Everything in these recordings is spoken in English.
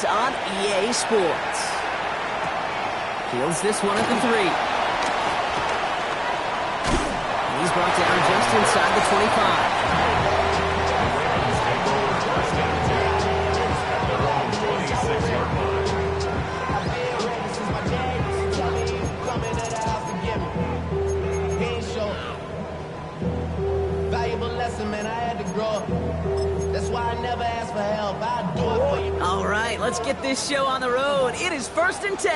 this on EA Sports. Fields this one at the 3. And he's brought down just inside the 25. Man, I had to grow up. That's why I never ask for help. I do it for you. All right, let's get this show on the road. It is 1st and 10.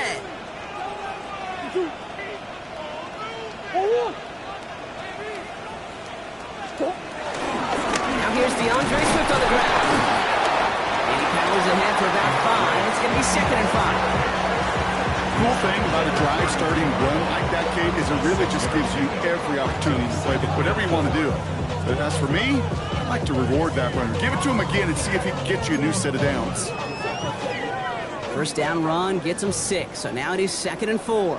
Now here's DeAndre Swift on the ground. And he paddles ahead for about 5. It's going to be 2nd and 5. Cool thing about a drive starting run like that, Kate, is it really just gives you every opportunity to play whatever you want to do. But as for me, I like to reward that runner. Give it to him again and see if he can get you a new set of downs. First down run gets him 6. So now it is 2nd and 4.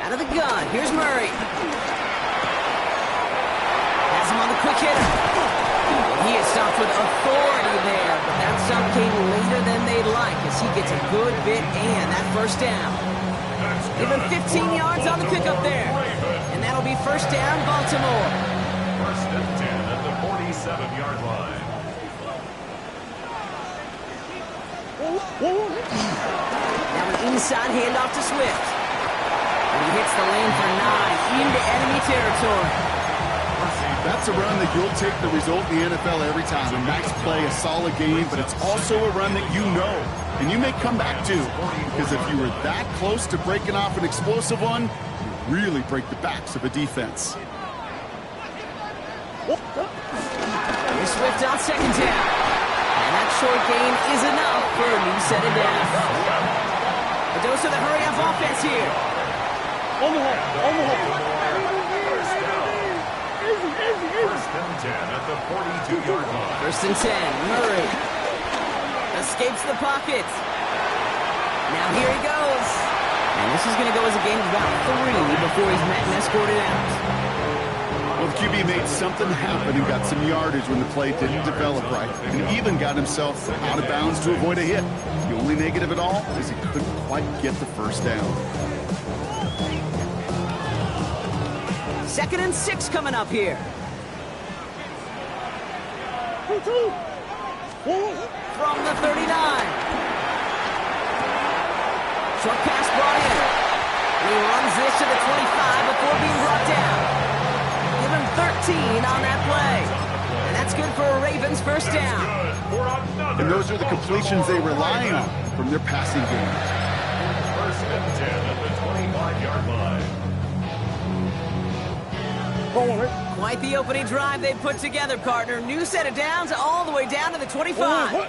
Out of the gun. Here's Murray. Has him on the quick hitter. He is stopped with authority there, but that stop came later than they'd like as he gets a good bit and that first down. Give him 15 yards on the pickup there. And that'll be first down, Baltimore. 1st and 10 at the 47-yard line. Now an inside handoff to Swift. And he hits the lane for 9 into enemy territory. That's a run that you'll take the result in the NFL every time. A nice play, a solid game, but it's also a run that you know, and you may come back to. Because if you were that close to breaking off an explosive one, you really break the backs of a defense. Here's Swift on 2nd down. And that short gain is enough for a new set of downs. A dose of the hurry-up offense here. First and 10 at the 42-yard line. 1st and 10. Murray escapes the pocket. Now here he goes. And this is going to go as a gain of about 3 before he's met and escorted out. Well, the QB made something happen and got some yardage when the play didn't develop right. And even got himself out of bounds to avoid a hit. The only negative at all is he couldn't quite get the first down. 2nd and 6 coming up here. From the 39. Short pass brought in. And he runs this to the 25 before being brought down. Give him 13 on that play. And that's good for a Ravens first down. And those are the completions they rely on from their passing game. 1st and 10 at the 25-yard line. Quite the opening drive they've put together, partner. New set of downs all the way down to the 25. He's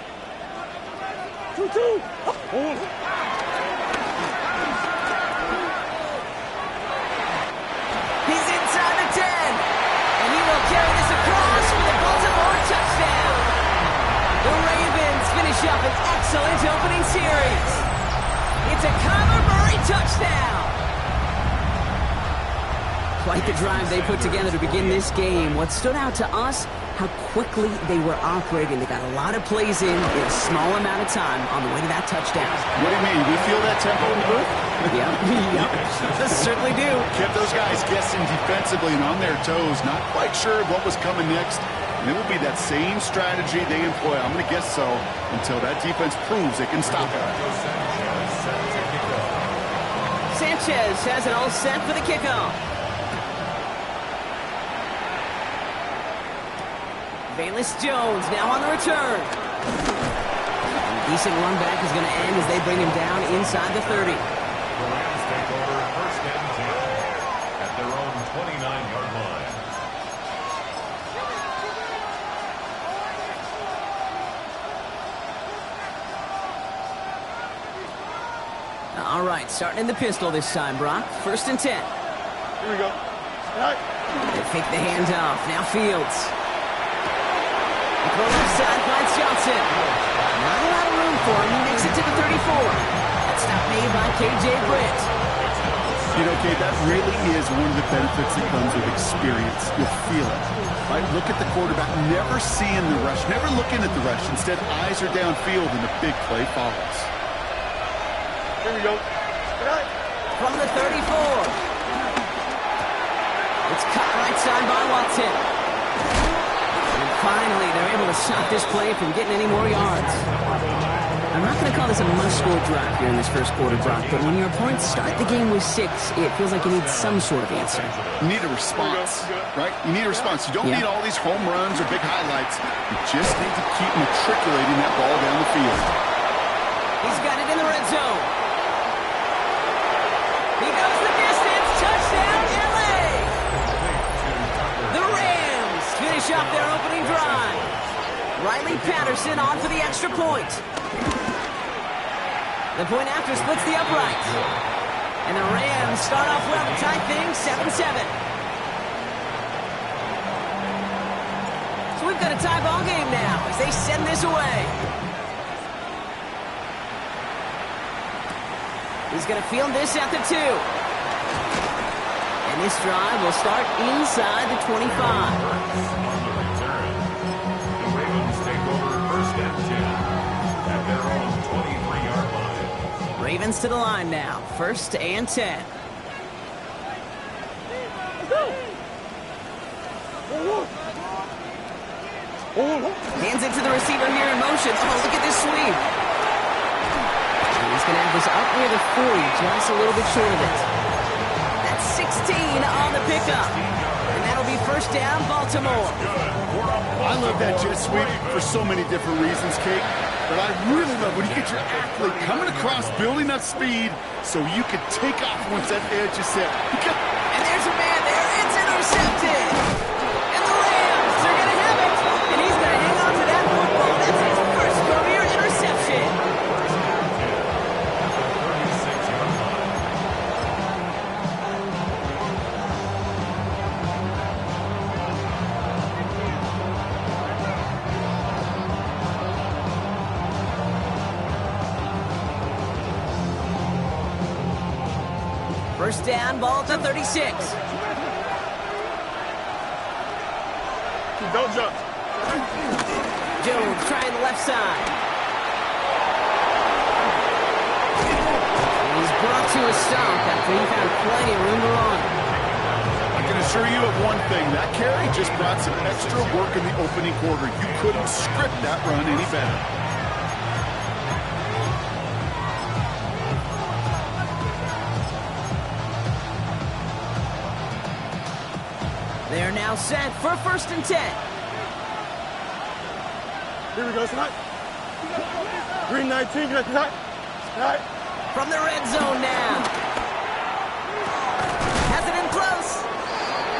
inside the 10. And he will carry this across for the Baltimore touchdown. The Ravens finish up an excellent opening series. It's a Kyler Murray touchdown. Quite the drive they put together to begin this game. What stood out to us, how quickly they were operating. They got a lot of plays in a small amount of time on the way to that touchdown. What do you mean? We feel that tempo in the booth? Yep, certainly do. Kept those guys guessing defensively and on their toes, not quite sure what was coming next. And it will be that same strategy they employ, I'm going to guess so, until that defense proves it can stop it. Sanchez has it all set for the kickoff. Bayless Jones now on the return. And a decent run back is going to end as they bring him down inside the 30. The Rams take over 1st and 10 at their own 29-yard line. All right, starting in the pistol this time, Brock. 1st and 10. Here we go. All right. They fake the handoff. Now Fields. Throw left side, finds Johnson. Not a lot of room for him. He makes it to the 34. That stop made by K.J. Britt. You know, Kate, that really is one of the benefits that comes with experience. You'll feel it. Right? Look at the quarterback, never seeing the rush, never looking at the rush. Instead, eyes are downfield, and a big play follows. Here we go. From the 34. It's cut right side by Watson. And finally, they're able to stop this play from getting any more yards. I'm not going to call this a must-score drive here in this first quarter, Brock, but when your opponents start the game with 6, it feels like you need some sort of answer. You need a response, right? You need a response. You don't need all these home runs or big highlights. You just need to keep matriculating that ball down the field. He's got it in the red zone. He goes the distance. Touchdown, LA! The Rams finish off their opening drive. Riley Patterson on for the extra point. The point after splits the uprights. And the Rams start off well to tie things 7-7. So we've got a tie ball game now as they send this away. He's going to field this at the 2. And this drive will start inside the 25. The Ravens take over first and 10 at their own 23-yard line. Ravens to the line now. First and 10. Hands it to the receiver here in motion. Oh, look at this sweep. And he's going to have this up near the 40, just a little bit short of it. That's 16 on the pickup. And that'll be first down, Baltimore. I love that jet sweep for so many different reasons, Kate. But I really love when you get your athlete coming across, building up speed, so you can take off once that edge is set. And there's a man there. It's intercepted. And the Rams are going to have it. And he's going to hang on to that football. That's his first career interception. First down, ball to 36. Don't jump. Jones trying the left side. And he's brought to a stop after he found plenty of room to run. I can assure you of one thing. That carry just brought some extra work in the opening quarter. You couldn't script that run any better. They're now set for first and 10. Here we go, tonight. Green 19, tonight. From the red zone now. Has it in close.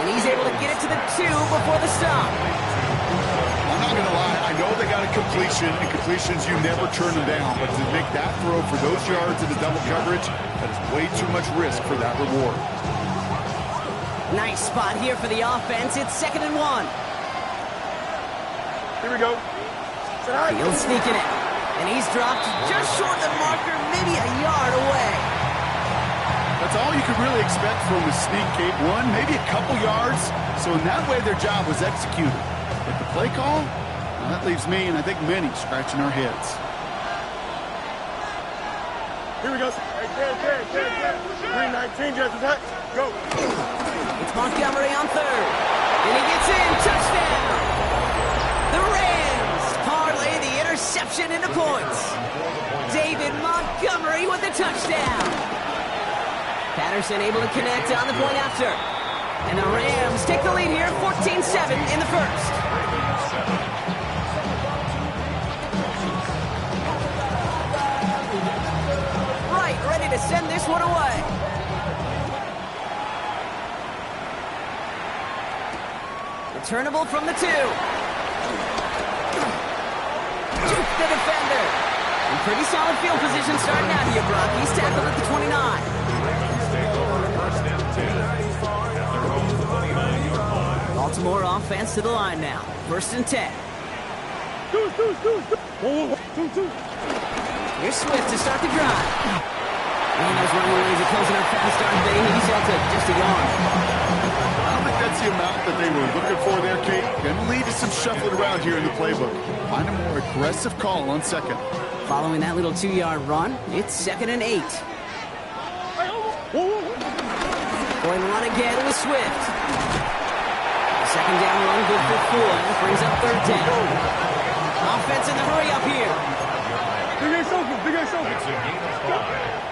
And he's able to get it to the 2 before the stop. I'm not going to lie. I know they got a completion, and completions, you never turn them down. But to make that throw for those yards in the double coverage, that is way too much risk for that reward. Nice spot here for the offense. It's 2nd and 1. Here we go. Fields sneaking it. And he's dropped just short of the marker, maybe a yard away. That's all you could really expect from a sneak, Kate. One, maybe a couple yards. So in that way, their job was executed. But the play call, well, that leaves me and I think many scratching our heads. Here we go. Green 19, just attack. Go. It's Montgomery on 3rd. And he gets in. Touchdown. The Rams parlay the interception into points. David Montgomery with a touchdown. Patterson able to connect on the point after. And the Rams take the lead here, 14-7 in the first. Right, ready to send this one away. Returnable from the 2. Juke the defender. And pretty solid field position starting out here, Brock. He's tackled at the 29. Baltimore offense to the line now. First and 10. Here's Swift to start the drive. Man, those running lanes are closing up fast, aren't they? He's out to just a yard. I don't think that's the amount that they were looking for there, Kate. Gonna lead to some shuffling around here in the playbook. Find a more aggressive call on second. Following that little 2-yard run, it's 2nd and 8. Going to run again with Swift. Second down run, good for 4. That brings up 3rd down. Offense in the hurry up here.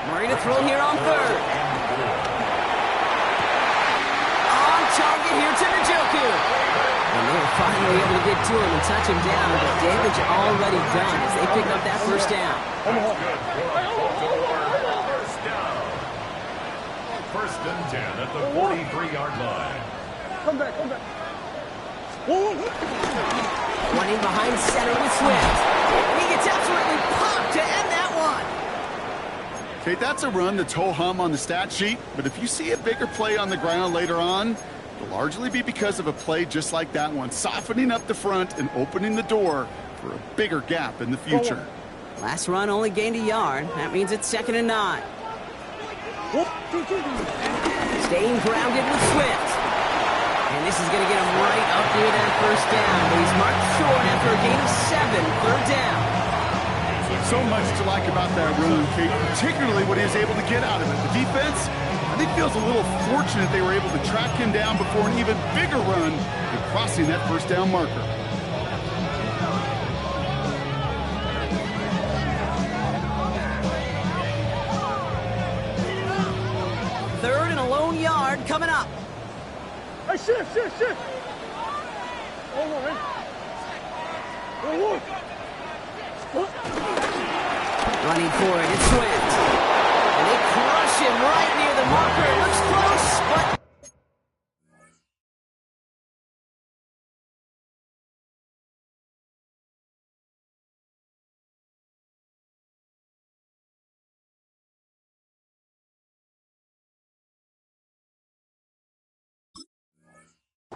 Murray to throw here on 3rd. On target here to Njoku. And they were finally able to get to him and touch him down, but damage already done as they pick up that 1st down. First and 10 at the 43-yard line. Come back. Running behind center with Swift. He gets absolutely popped to end that one. Okay, that's a run that's ho-hum on the stat sheet, but if you see a bigger play on the ground later on, it'll largely be because of a play just like that one, softening up the front and opening the door for a bigger gap in the future. Last run only gained a yard. That means it's 2nd and 9. Staying grounded with Swift. And this is going to get him right up near that 1st down. But he's marked short after a gain of 7. 3rd down. So much to like about that run, Kate, particularly what he was able to get out of it. The defense, I think, feels a little fortunate they were able to track him down before an even bigger run and crossing that 1st down marker. Third and a lone yard coming up. Hey, shift. Running for it, it's Swift. And they crush him right near the marker. It looks close, but...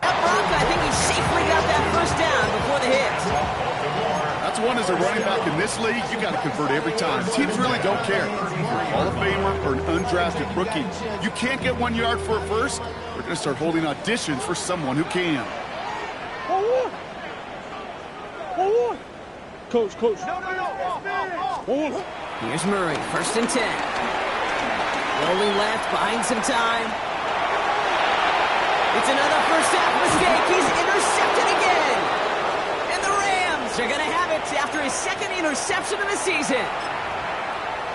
Brock, I think he safely got that 1st down before the hit. That's one as a running back in this league, you got to convert every time. Teams really don't care. If you're a Hall of Famer or an undrafted rookie, you can't get 1 yard for a first, they're going to start holding auditions for someone who can. Coach. Here's Murray, 1st and 10. Rolling left, buying some time. It's another first half mistake. He's intercepted again. And the Rams are going to have it after his 2nd interception of the season.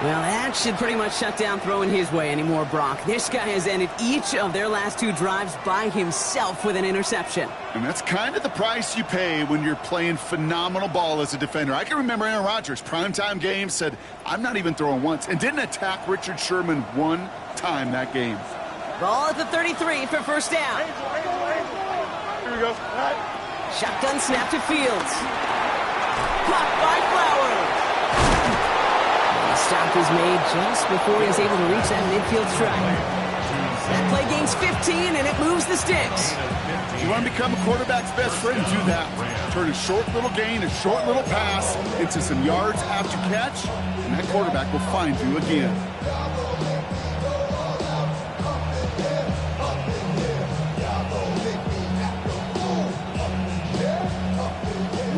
Well, that should pretty much shut down throwing his way anymore, Brock. This guy has ended each of their last 2 drives by himself with an interception. And that's kind of the price you pay when you're playing phenomenal ball as a defender. I can remember Aaron Rodgers, primetime game, said, I'm not even throwing once, and didn't attack Richard Sherman 1 time that game. Ball at the 33 for 1st down. Here we go. Shotgun snap to Fields. Caught by Flowers. The stop is made just before he's able to reach that midfield strike. That play gains 15, and it moves the sticks. You want to become a quarterback's best friend, do that. Turn a short little gain, a short little pass into some yards after catch, and that quarterback will find you again.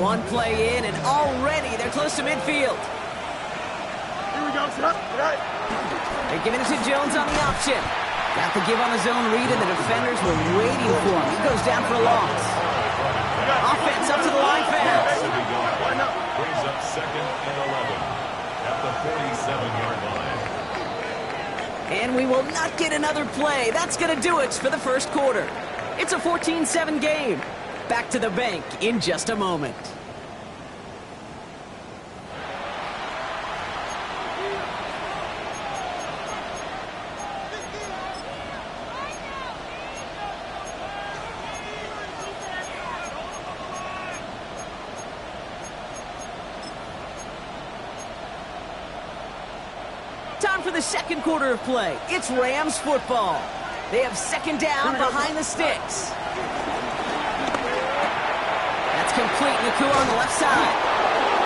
One play in, and already they're close to midfield. Here we go, son. Right. They're giving it to Jones on the option. Got the give on the zone read, and the defenders were waiting for him. He goes down for a loss. Offense up to the line fast. Brings up 2nd and 11 at the 47-yard line. And we will not get another play. That's going to do it for the 1st quarter. It's a 14-7 game. Back to the bank in just a moment. Time for the 2nd quarter of play. It's Rams football. They have 2nd down behind the sticks. That's complete. Nakua on the left side.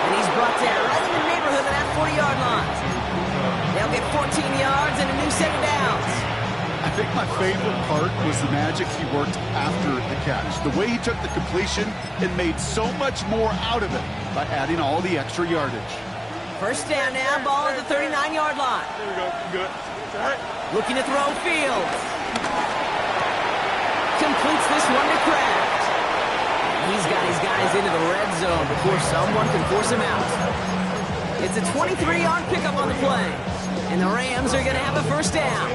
And he's brought down right in the neighborhood of that 40-yard line. They'll get 14 yards, and think my favorite part was the magic he worked after the catch. The way he took the completion and made so much more out of it by adding all the extra yardage. First down now, ball at the 39-yard line. There we go. Good. It's all right. Looking to throw Fields. Completes this one to Kraft. He's got his guys into the red zone before someone can force him out. It's a 23-yard pickup on the play. And the Rams are going to have a first down.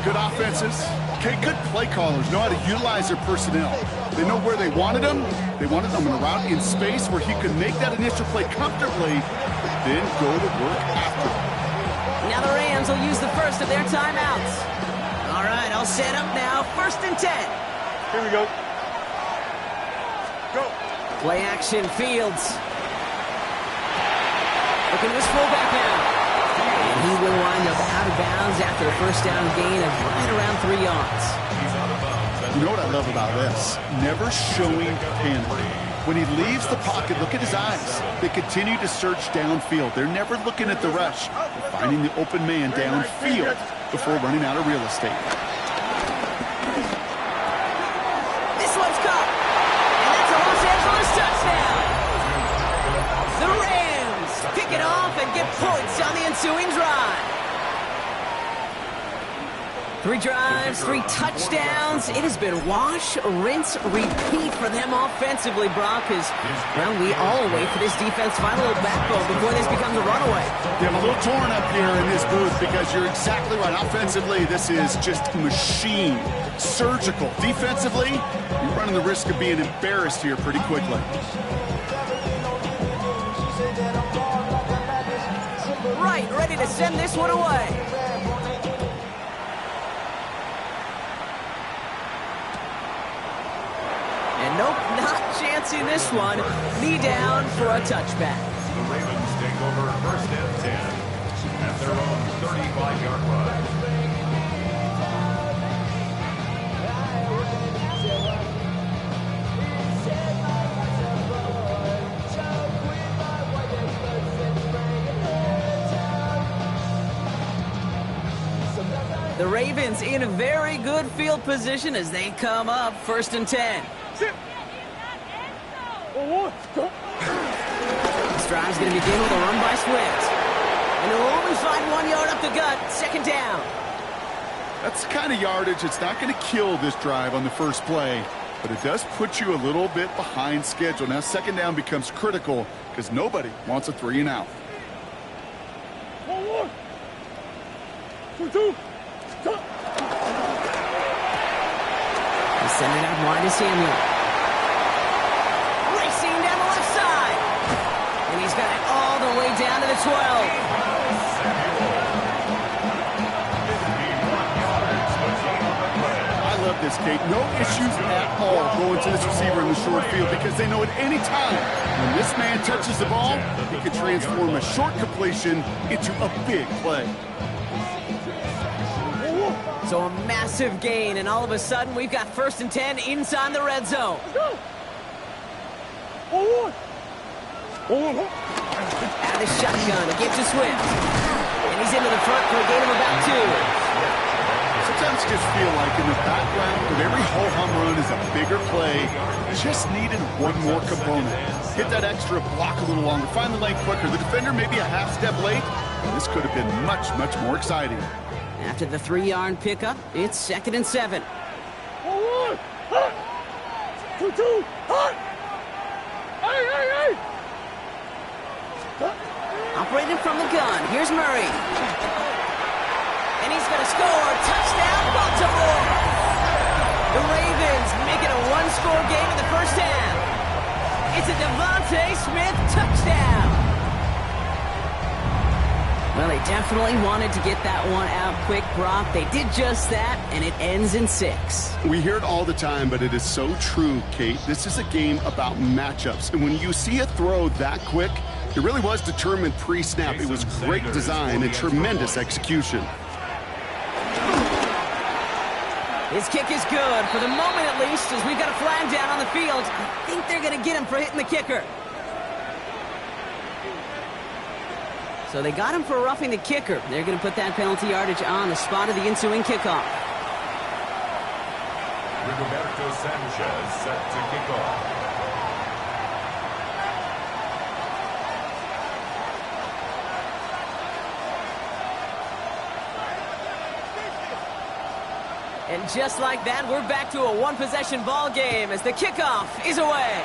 Good offenses. Okay, good play callers know how to utilize their personnel. They know where they wanted them. They wanted them in a route in space where he could make that initial play comfortably, then go to work after. Now the Rams will use the first of their timeouts. All right, I'll set up now. 1st and 10. Here we go. Go. Play action, Fields. Looking this fullback now. And he will wind up out of bounds after a first down gain of right around 3 yards. You know what I love about this? Never showing panic. When he leaves the pocket, look at his eyes. They continue to search downfield. They're never looking at the rush. They're finding the open man downfield before running out of real estate. This one's caught. And that's a Los Angeles touchdown. The Rams pick it off and get points on the ensuing drive. 3 drives, 3 touchdowns. It has been wash, rinse, repeat for them offensively, Brock, because, well, we all wait for this defense to find a little backbone before this becomes a runaway. Yeah, I'm a little torn up here in this booth because you're exactly right. Offensively, this is just machine, surgical. Defensively, you're running the risk of being embarrassed here pretty quickly. Right, ready to send this one away. Nope, not chancing this one. Knee down for a touchback. The Ravens take over 1st and 10 at their own 35-yard line. The Ravens in a very good field position as they come up 1st and 10. Sit. This drive's going to begin with a run by Swift. And they'll only find 1 yard up the gut. 2nd down. That's the kind of yardage that's not going to kill this drive on the first play, but it does put you a little bit behind schedule. Now 2nd down becomes critical because nobody wants a 3 and out. 1, 2, stop. Send it out wide to Samuel. Racing down the left side. And he's got it all the way down to the 12. I love this, Kate. No issues at all going to this receiver in the short field because they know at any time when this man touches the ball, he can transform a short completion into a big play. So a massive gain, and all of a sudden we've got 1st and 10 inside the red zone. Out of the shotgun, it gives to Swift. And he's into the front for a gain of about 2. Sometimes you just feel like in the background with every ho-hum run is a bigger play. Just needed one more component. Hit that extra block a little longer, find the lane quicker. The defender maybe a half step late, and this could have been much, much more exciting. After the 3-yard pickup, it's 2nd and 7. 1, 2, hey. Operating from the gun, here's Murray. And he's going to score. Touchdown, Baltimore! The Ravens make it a 1-score game in the first half. It's a Devontae Smith touchdown. Well, they definitely wanted to get that one out quick, Brock. They did just that, and it ends in 6. We hear it all the time, but it is so true, Kate. This is a game about matchups. And when you see a throw that quick, it really was determined pre-snap. It was great design and tremendous execution. His kick is good, for the moment at least, as we've got a flag down on the field. I think they're going to get him for hitting the kicker. So they got him for roughing the kicker. They're going to put that penalty yardage on the spot of the ensuing kickoff. Rigoberto Sanchez set to kick off. And just like that, we're back to a one-possession ball game as the kickoff is away.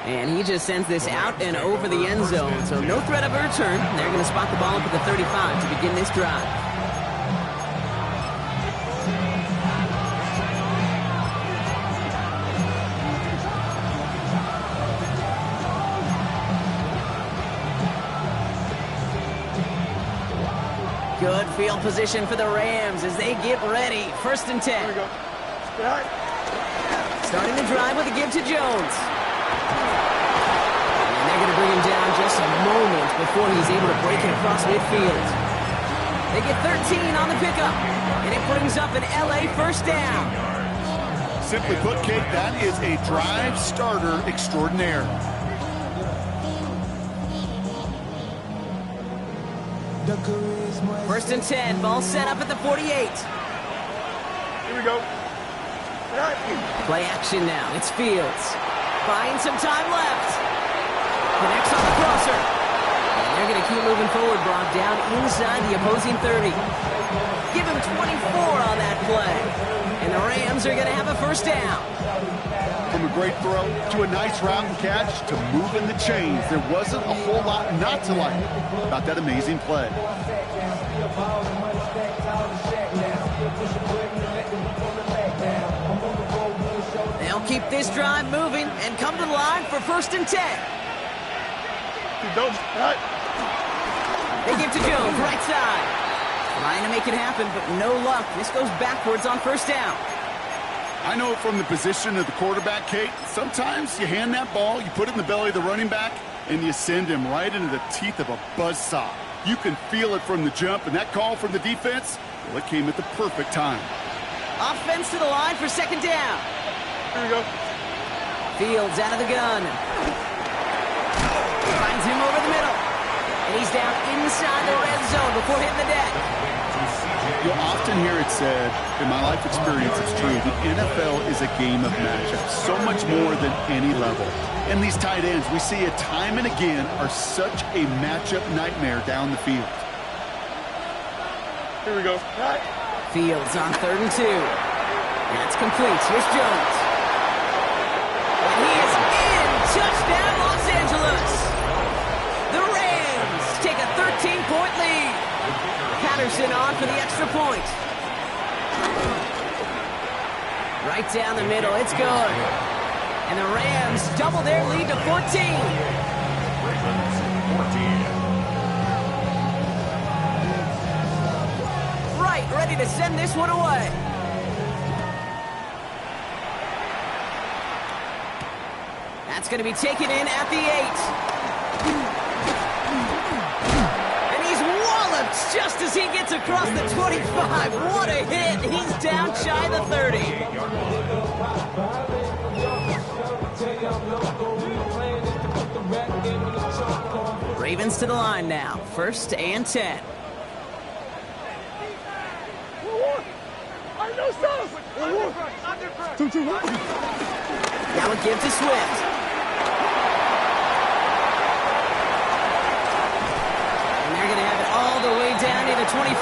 And he just sends this out and over the end zone, so no threat of a return. They're going to spot the ball up at the 35 to begin this drive. Good field position for the Rams as they get ready. 1st and 10. Here we go. Starting the drive with a give to Jones. And they're going to bring him down just a moment before he's able to break it across midfield. They get 13 on the pickup, and it brings up an LA 1st down. Simply put, Kate, that is a drive starter extraordinaire. First and 10, ball set up at the 48. Here we go. Play action now, it's Fields. Buying some time left. Connects on the crosser. And they're going to keep moving forward, Brock, down inside the opposing 30. Give him 24 on that play. And the Rams are going to have a 1st down. From a great throw to a nice route and catch to moving the chains, there wasn't a whole lot not to like about that amazing play. They'll keep this drive moving and come to the line for 1st and 10. They give to Jones, right side. Trying to make it happen, but no luck. This goes backwards on 1st down. I know from the position of the quarterback, Kate, sometimes you hand that ball, you put it in the belly of the running back, and you send him right into the teeth of a buzzsaw. You can feel it from the jump, and that call from the defense, well, it came at the perfect time. Offense to the line for 2nd down. Here we go. Fields out of the gun. Finds him over the middle. And he's down inside the red zone before hitting the deck. You'll often hear it said, in my life experience it's true, the NFL is a game of matchups, so much more than any level. And these tight ends, we see it time and again, are such a matchup nightmare down the field. Here we go. Fields on 3rd and 2. That's complete. Here's Jones. And he is in. Touchdown, Los Angeles. The Rams take a 13-point lead. Patterson on for the extra point. Right down the middle. It's good. And the Rams double their lead to 14. Right, ready to send this one away. That's going to be taken in at the 8. And he's walloped just as he gets across the 25. What a hit. He's down shy of the 30. Ravens to the line now. 1st and 10. Now a give to Swift. And they're going to have it all the way down to the 25.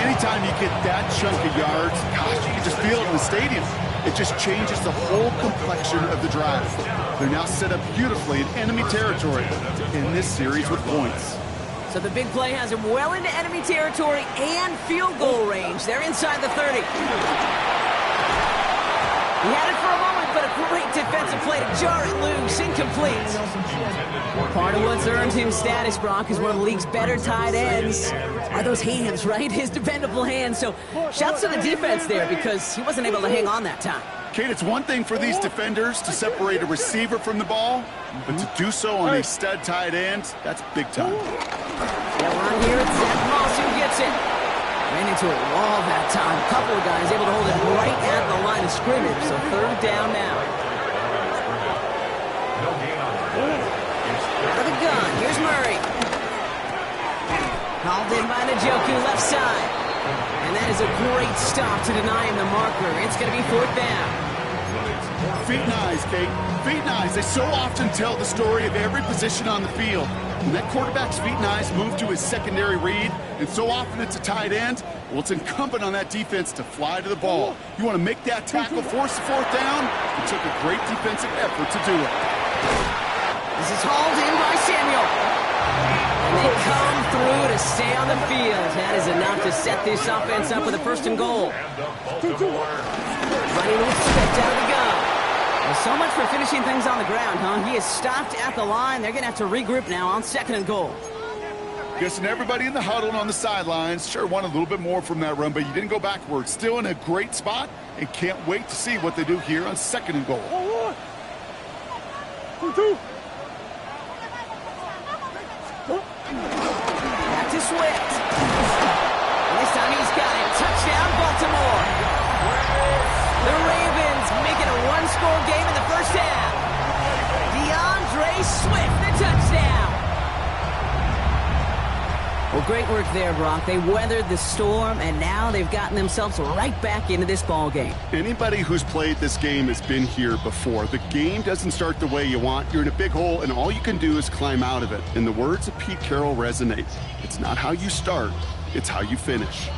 Anytime you get that chunk of yards, gosh, you can just feel it in the stadium. It just changes the whole complexion of the drive. They're now set up beautifully in enemy territory to end this series with points. So the big play has him well into enemy territory and field goal range. They're inside the 30. He had it for a moment, but a great defensive play to jar it loose. Incomplete. Part of what's earned him status, Brock, is one of the league's better tight ends. Are those hands, right? His dependable hands. So shouts to the defense there because he wasn't able to hang on that time. Kate, it's one thing for these defenders to separate a receiver from the ball, but to do so on a stud tight end, that's big time. Yeah, we're on here. It's Zach Moss who gets it. Ran into a wall that time. A couple of guys able to hold it right at the line of scrimmage. So 3rd down now. Out of the gun. Here's Murray. Called in by Njoku, left side. And that is a great stop to deny him the marker. It's going to be 4th down. Feet and eyes, Kate. Feet and eyes. They so often tell the story of every position on the field. When that quarterback's feet and eyes move to his secondary read, and so often it's a tight end, well, it's incumbent on that defense to fly to the ball. You want to make that tackle, force the 4th down. It took a great defensive effort to do it. This is hauled in by Samuel. And they come through to stay on the field. That is enough to set this offense up with a 1st and goal. Running with Swift out of the gun. Well, so much for finishing things on the ground, huh? He is stopped at the line. They're going to have to regroup now on 2nd and goal. Guessing everybody in the huddle and on the sidelines sure wanted a little bit more from that run, but you didn't go backwards. Still in a great spot and can't wait to see what they do here on 2nd and goal. Back to Swift. And this time he's got it. Touchdown, Baltimore. The Ravens making a 1-score game in the 1st half. DeAndre Swift, the touchdown. Well, great work there, Brock. They weathered the storm, and now they've gotten themselves right back into this ball game. Anybody who's played this game has been here before. The game doesn't start the way you want. You're in a big hole, and all you can do is climb out of it. And the words of Pete Carroll resonate. It's not how you start, it's how you finish.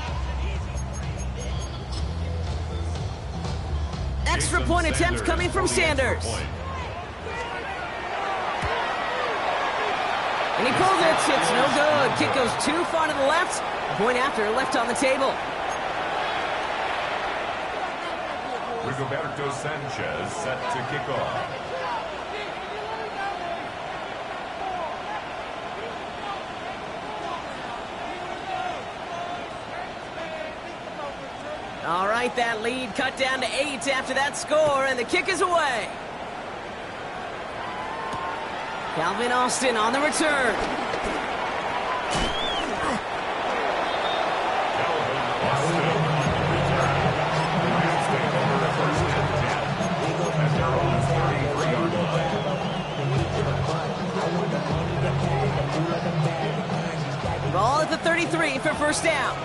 Extra point attempt coming from Sanders. And he pulls it. It's no good. Kick goes too far to the left. Point after, left on the table. Rigoberto Sanchez set to kick off. All right, that lead cut down to 8 after that score, and the kick is away. Calvin Austin on the return. Ball at the 33 for 1st down.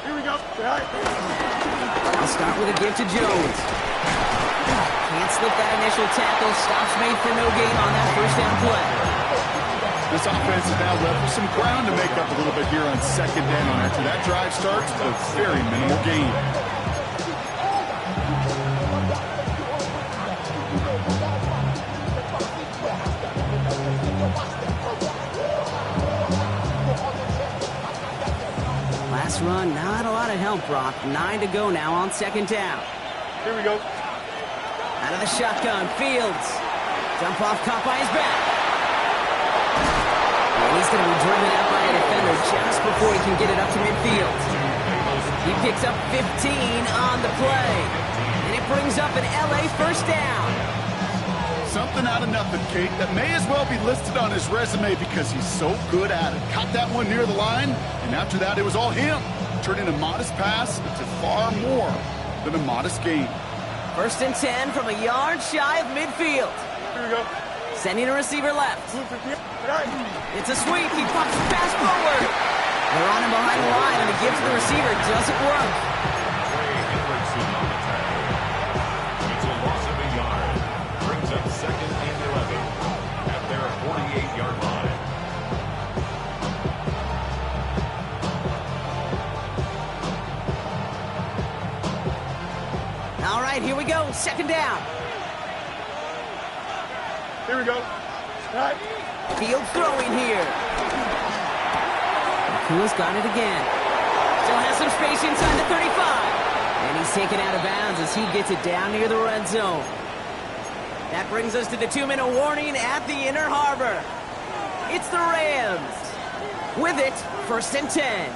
Here we go. I'll start with a give to Jones. Can't slip that initial tackle. Stops made for no gain on that 1st down play. This offense is now left with some ground to make up a little bit here on 2nd down. After that drive starts, a very minimal gain. Last run, not a lot of help, Brock. 9 to go now on 2nd down. Here we go. Out of the shotgun, Fields. Dump off, caught by his back. And he's going to be driven out by a defender just before he can get it up to midfield. He picks up 15 on the play. And it brings up an LA 1st down. Something out of nothing, Kate, that may as well be listed on his resume because he's so good at it. Caught that one near the line, and after that, it was all him. Turning a modest pass into far more than a modest gain. 1st and 10 from a yard shy of midfield. Here we go. Sending a receiver left. It's a sweep. He pops the pass forward. They're on him behind the line, and the give to the receiver doesn't work. Trey Hendrickson on the tackle. It's a loss of a yard. Brings up 2nd and 11 at their 48-yard line. All right, here we go. 2nd down. Here we go. Right. Field throwing here. Nakua's got it again. Still has some space inside the 35. And he's taken out of bounds as he gets it down near the red zone. That brings us to the 2-minute warning at the Inner Harbor. It's the Rams. With it, 1st and 10.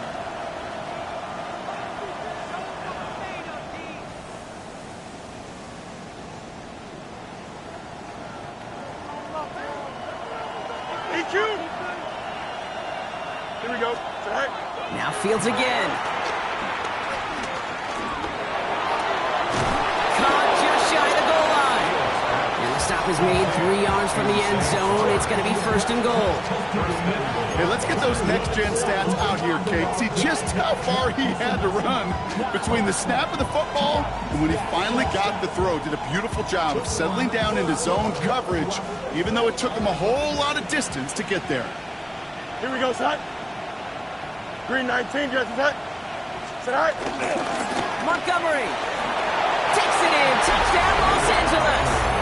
Here we go. Right. Now Fields again. Caught just shy of the goal line. And the stop is made 3 yards from the end zone. It's going to be 1st and goal. Hey, let's get those next-gen stats out here, Kate. See just how far he had to run between the snap of the football and when he finally got the throw. Did a beautiful job of settling down into zone coverage, even though it took him a whole lot of distance to get there. Here we go, son. Green 19, Justin, son. Sit high. Montgomery takes it in. Touchdown, Los Angeles.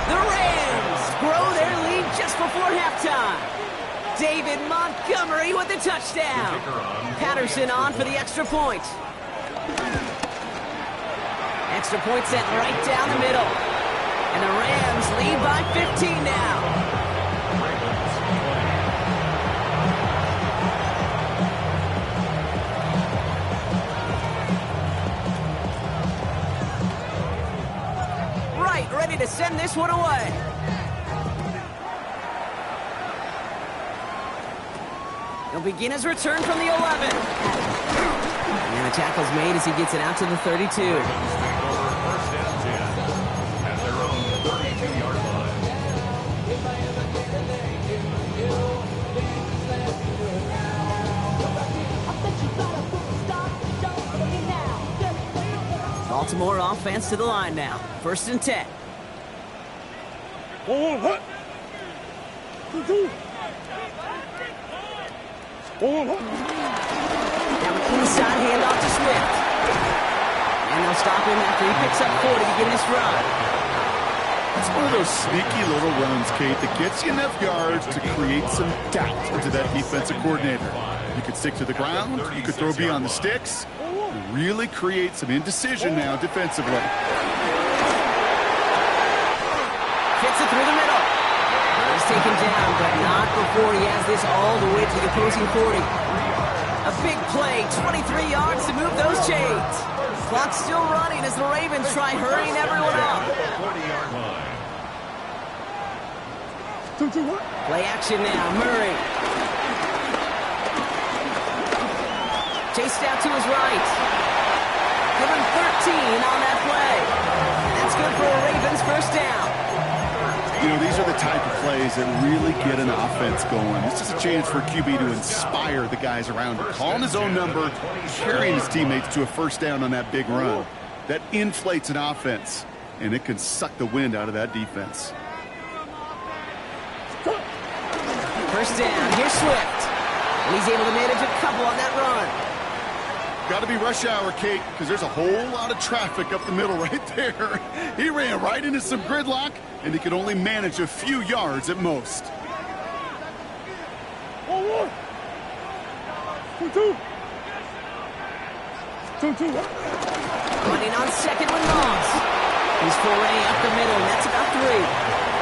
The Rams grow their lead just before halftime. David Montgomery with the touchdown. Patterson on for the extra point. Extra point sent right down the middle. And the Rams lead by 15 now. Ready to send this one away. He'll begin his return from the 11. And the tackle's made as he gets it out to the 32. First and 10 at their own 32-yard line. Baltimore offense to the line now. 1st and 10. Down inside handoff to Swift. And they'll stop him after he picks up 4 to begin this run. It's one of those sneaky little runs, Kate, that gets you enough yards to create some doubt into that defensive coordinator. You could stick to the ground, you could throw beyond the sticks, really create some indecision now defensively. Fits it through the middle. He's taken down, but not before he has this all the way to the opposing 40. A big play, 23 yards to move those chains. Clock's still running as the Ravens try hurrying everyone up. 40-yard line. Play action now, Murray. Chased out to his right. Give him 13 on that play. That's good for a Ravens 1st down. You know, these are the type of plays that really get an offense going. This is a chance for QB to inspire the guys around him. Calling his own number, carrying his teammates to a 1st down on that big run. That inflates an offense, and it can suck the wind out of that defense. 1st down, here's Swift. And he's able to manage a couple on that run. Got to be rush hour, Kate, because there's a whole lot of traffic up the middle right there. He ran right into some gridlock, and he could only manage a few yards at most. Running on 2nd with Moss. He's foray up the middle, and that's about 3.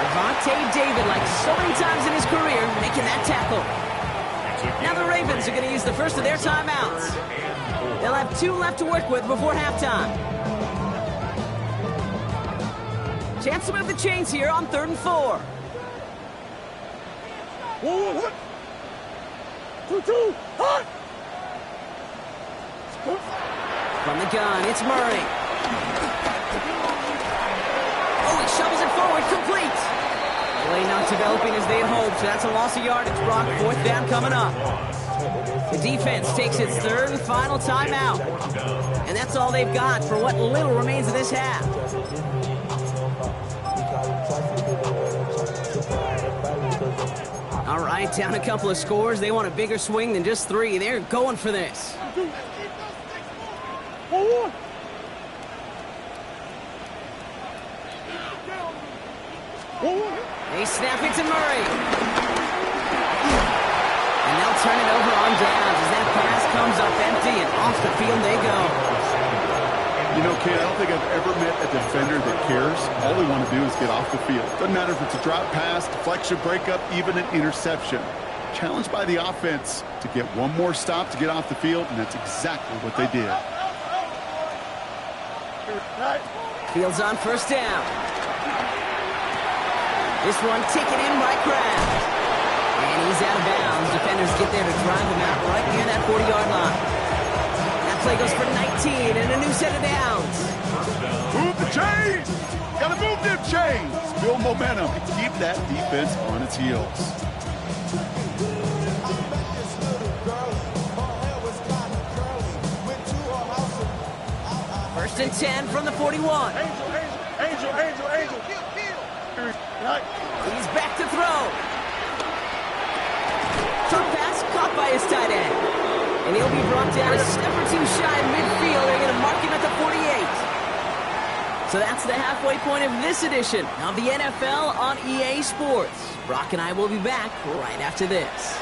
Avonte David, like so many times in his career, making that tackle. Now the Ravens are going to use the first of their timeouts. They'll have 2 left to work with before halftime. Chance to move the chains here on 3rd and 4. From the gun, it's Murray. Oh, he shovels it forward, complete. Play not developing as they had hoped, so that's a loss of yardage. Brock, 4th down coming up. The defense takes its 3rd and final timeout. And that's all they've got for what little remains of this half. All right, down a couple of scores. They want a bigger swing than just 3. They're going for this. They snap it to Murray. And they'll turn it over on downs as that pass comes up empty and off the field they go. You know, Kate, I don't think I've ever met a defender that cares. All they want to do is get off the field. Doesn't matter if it's a drop pass, deflection, breakup, even an interception. Challenged by the offense to get one more stop to get off the field, and that's exactly what they did. Fields on 1st down. This one taken in by Kraft. And he's out of bounds. Defenders get there to drive him out right near that 40-yard line. That play goes for 19 and a new set of downs. Move the chains! Gotta move them chains. Build momentum and keep that defense on its heels. First and 10 from the 41. Angel. He's back to throw. Short pass caught by his tight end. And he'll be brought down a step or two shy in midfield. They're going to mark him at the 48. So that's the halfway point of this edition of the NFL on EA Sports. Brock and I will be back right after this.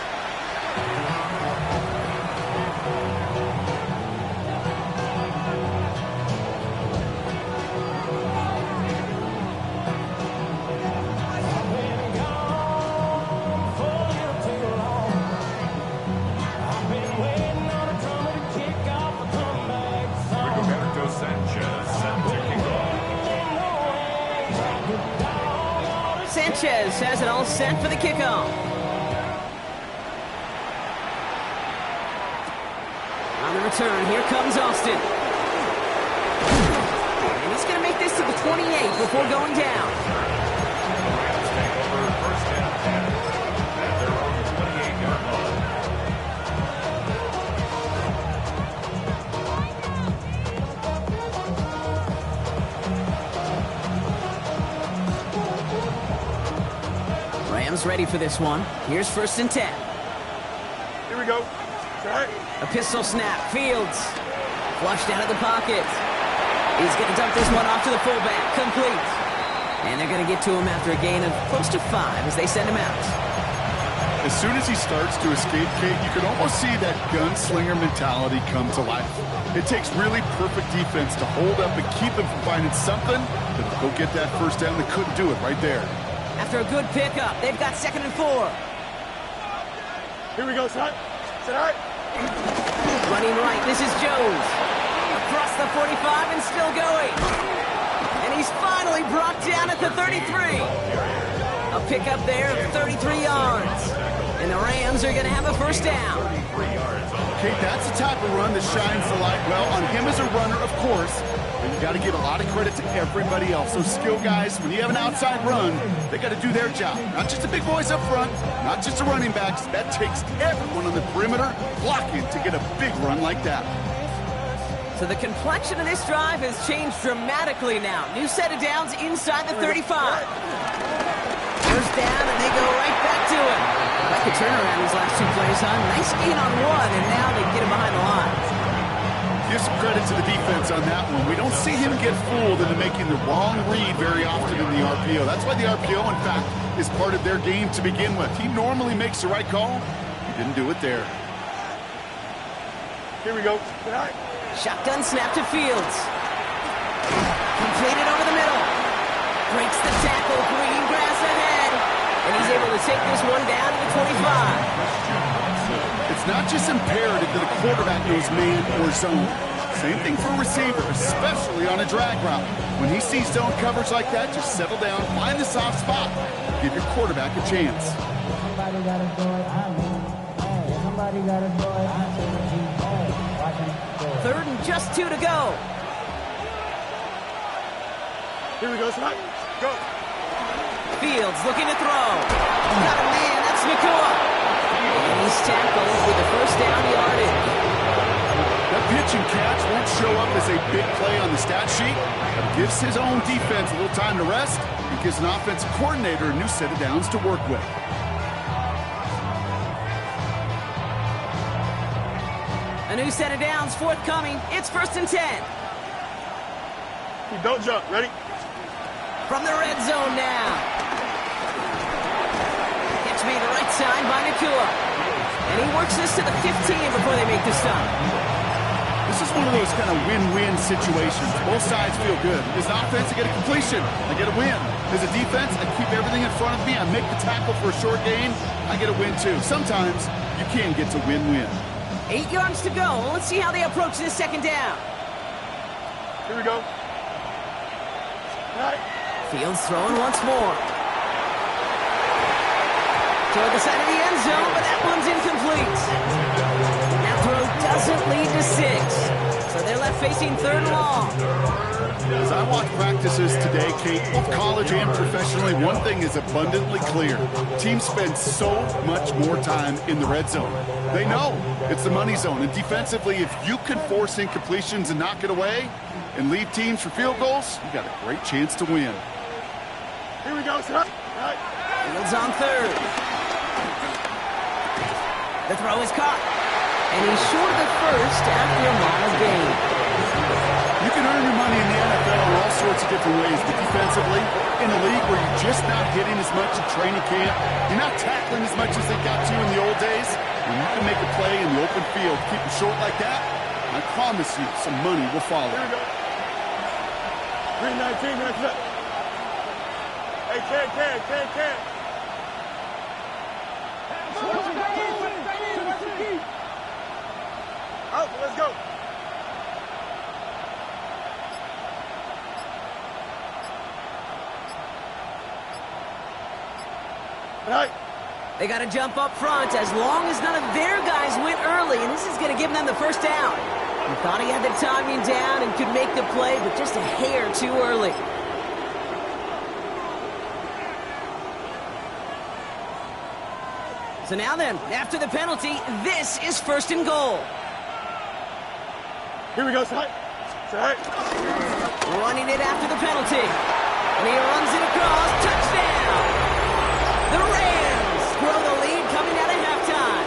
Rigoberto Sanchez set to kick off. Sanchez has it all set for the kickoff. On the return, here comes Austin. And he's going to make this to the 28 before going down. Rams take over first and 10 at their own 28-yard line. Rams ready for this one. Here's first and 10. Here we go. Right. A pistol snap. Fields. Flushed out of the pocket. He's going to dump this one off to the fullback. Complete. And they're going to get to him after a gain of close to 5 as they send him out. As soon as he starts to escape, Kate, you can almost see that gunslinger mentality come to life. It takes really perfect defense to hold up and keep him from finding something that'll go get that first down. They couldn't do it right there. After a good pickup, they've got 2nd and 4. Here we go, son. Sit right. Running right, this is Jones. Across the 45 and still going. And he's finally brought down at the 33. A pickup there of 33 yards. And the Rams are going to have a first down. Kate, that's the type of run that shines the light well on him as a runner, of course. But you got to give a lot of credit to everybody else. Those skill guys, when you have an outside run, they got to do their job. Not just the big boys up front, not just the running backs. That takes everyone on the perimeter blocking to get a big run like that. So the complexion of this drive has changed dramatically now. New set of downs inside the 35. First down, and they go right back to it. Like a turnaround these last 2 plays, huh? Nice gain on one, and now they get him behind the line. Give some credit to the defense on that one. We don't see him get fooled into making the wrong read very often in the RPO. That's why the RPO, in fact, is part of their game to begin with. He normally makes the right call. He didn't do it there. Here we go. Sit right. Shotgun snap to Fields. Completed over the middle. Breaks the tackle, green grass ahead. And he's able to take this one down to the 25. It's not just imperative that a quarterback knows man or zone. Same thing for a receiver, especially on a drag route. When he sees zone coverage like that, just settle down, find the soft spot, give your quarterback a chance. Somebody gotta do it, I mean, hey, somebody gotta do it, I mean, hey, watch him do it. 3rd and just 2 to go. Here we go, son. Go. Fields looking to throw. Got a man, that's Nakua. And he's tackled with the first down yardage. That pitch and catch won't show up as a big play on the stat sheet, but it gives his own defense a little time to rest and gives an offensive coordinator a new set of downs to work with. A new set of downs forthcoming. It's 1st and 10. Don't jump. Ready? From the red zone now. Catch made the right side by Nakua. And he works this to the 15 before they make the stop. This is one of those kind of win-win situations. Both sides feel good. As an offense, I get a completion. I get a win. As a defense, I keep everything in front of me. I make the tackle for a short gain. I get a win, too. Sometimes you can get to win-win. 8 yards to go. Let's see how they approach this 2nd down. Here we go. Right. Fields throwing once more. Toward the side of the end zone, but that one's incomplete. That throw doesn't lead to 6. So they're left facing 3rd and long. As I watch practices today, Kate, both college and professionally, one thing is abundantly clear. Teams spend so much more time in the red zone. They know it's the money zone. And defensively, if you can force incompletions and knock it away and leave teams for field goals, you got a great chance to win. Here we go, son. Fields on 3rd. The throw is caught. And he's short of the first after a mile gain. You can earn your money in the NFL in all sorts of different ways, but defensively, in a league where you're just not hitting as much in training camp, you're not tackling as much as they got to in the old days, and you can make a play in the open field, keep it short like that, I promise you some money will follow. Here we go. 319, that's it. Hey, Ken. Out, let's go. Right. They got to jump up front as long as none of their guys went early, and this is going to give them the first down. He thought he had the timing down and could make the play, but just a hair too early. So now then, after the penalty, this is 1st and goal. Here we go, Sai. Running it after the penalty. And he runs it across. Touchdown! The Rams grow the lead coming out of halftime.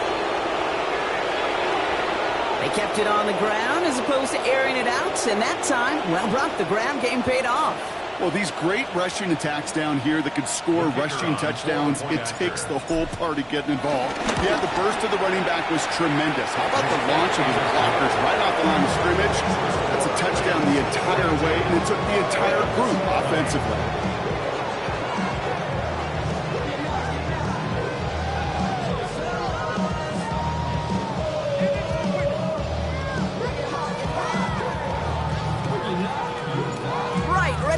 They kept it on the ground as opposed to airing it out. And that time, well, Brock, the ground game paid off. Well, these great rushing attacks down here that could score rushing touchdowns, it takes the whole party getting involved. Yeah, the burst of the running back was tremendous. How about the launch of his blockers right off the line of scrimmage? That's a touchdown the entire way, and it took the entire group offensively.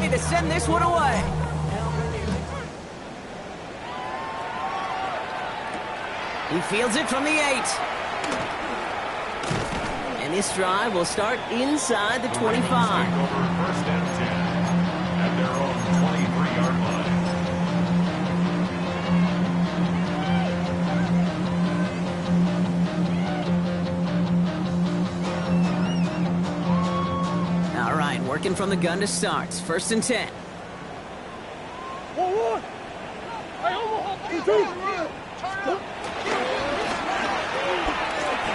To send this one away. He fields it from the 8. And this drive will start inside the 25. First and 10 at their own 23-yard line. All right, working from the gun to start. 1st and 10.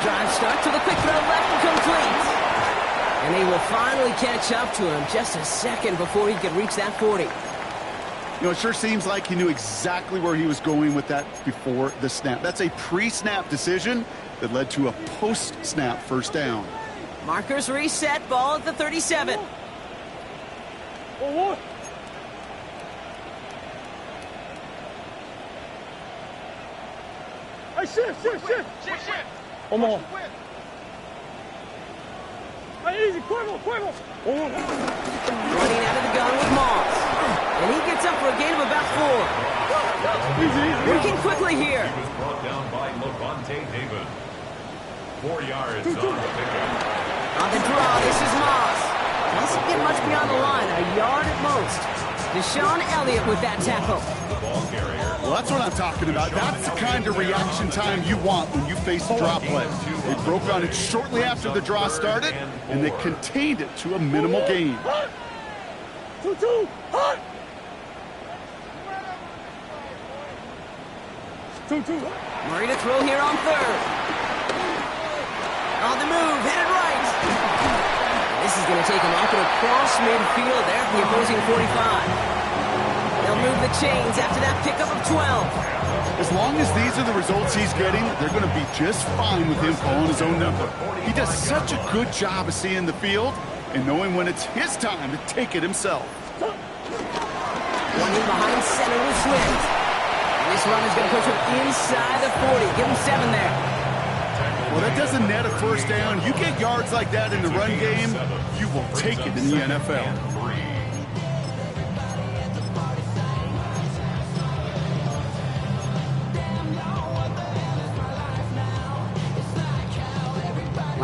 Drive start to the quick throw left and complete. And they will finally catch up to him just a second before he could reach that 40. You know, it sure seems like he knew exactly where he was going with that before the snap. That's a pre-snap decision that led to a post-snap first down. Markers reset, ball at the 37. Hey, shift. Come on. Hey, easy, quiver. Running out of the gun with Moss. And he gets up for a gain of about 4. Easy. Working quickly here. He was brought down by Levante David. 4 yards on the pickup. On the draw, this is Moss. Doesn't get much beyond the line, a yard at most. Deshaun Elliott with that tackle. The ball carrier. Well, that's what I'm talking about. That's the kind of reaction time you want when you face a draw play. They broke on it shortly after the draw started, and they contained it to a minimal gain. 2-2. Hot. 2-2. Murray to throw here on 3rd. On the move, headed right. This is going to take him up and across midfield there from the opposing 45. They'll move the chains after that pickup of 12. As long as these are the results he's getting, they're going to be just fine with him calling his own number. He does such a good job of seeing the field and knowing when it's his time to take it himself. Running behind center with Swift. And this run is going to push him inside the 40. Give him 7 there. Well, that doesn't net a first down. You get yards like that in the run game, you will take it in the NFL.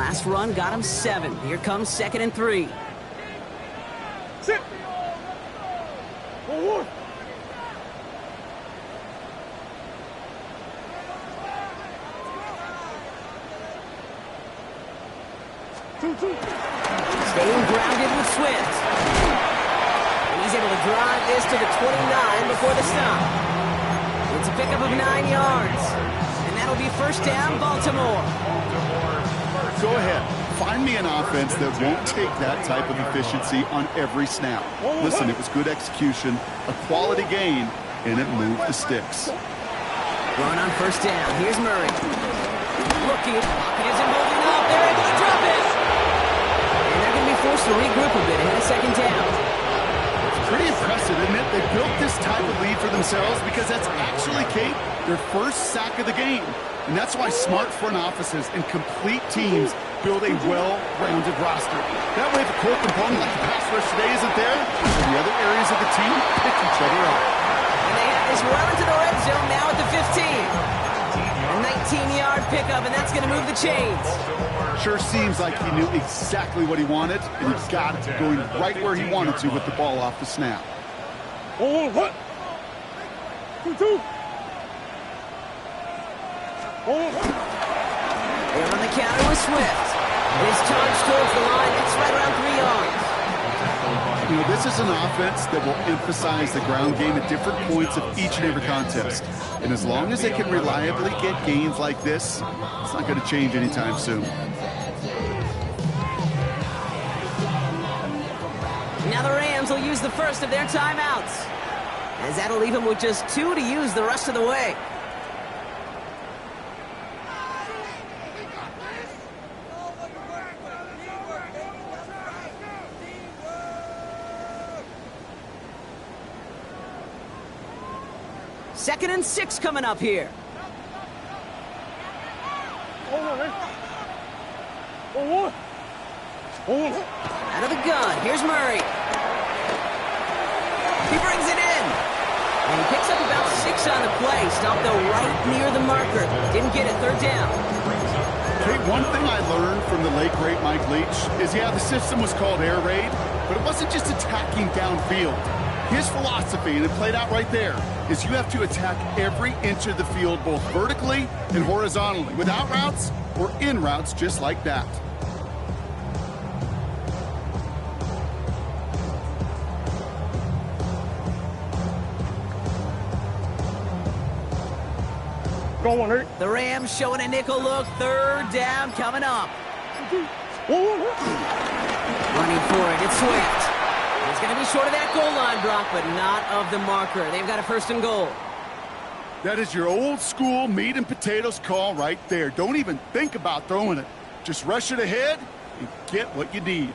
Last run got him 7. Here comes 2nd and 3. Sit. 1-1. 2-2. Staying grounded with Swift. And he's able to drive this to the 29 before the stop. It's a pickup of 9 yards. And that'll be first down, Baltimore. Go ahead. Find me an offense that won't take that type of efficiency on every snap. Listen, it was good execution, a quality gain, and it moved the sticks. Run on first down. Here's Murray. Looking. Pocket isn't moving up. They're able to drop it. And they're going to be forced to regroup a bit ahead of second down. It's pretty impressive, isn't it? They built this type of lead for themselves because that's actually, Kate, their first sack of the game. And that's why smart front offices and complete teams build a well-rounded roster. That way, if a core component like the pass rush today isn't there, the other areas of the team pick each other up. And they have this well into the red zone now at the 15. A 19-yard pickup, and that's going to move the chains. Sure seems like he knew exactly what he wanted, and he got it going right where he wanted to with the ball off the snap. 1-1. 2-2. 1-1. They're on the counter with Swift. His charge towards the line. It's right around 3 yards. You know, this is an offense that will emphasize the ground game at different points of each and every contest. And as long as they can reliably get gains like this, it's not going to change anytime soon. Now the Rams will use the first of their timeouts, as that'll leave them with just 2 to use the rest of the way. Second and 6 coming up here. 1-1. Out of the gun, here's Murray. He brings it in. And he picks up about 6 on the play. Stopped though right near the marker. Didn't get it, third down. Hey, one thing I learned from the late, great Mike Leach is, yeah, the system was called air raid, but it wasn't just attacking downfield. His philosophy, and it played out right there, is you have to attack every inch of the field, both vertically and horizontally, without routes or in routes just like that. Go on, Hurt. The Rams showing a nickel look, third down coming up. 1-1. Running for it, it's Swift. He's going to be short of that goal line, Brock, but not of the marker. They've got a first and goal. That is your old school meat and potatoes call right there. Don't even think about throwing it. Just rush it ahead and get what you need.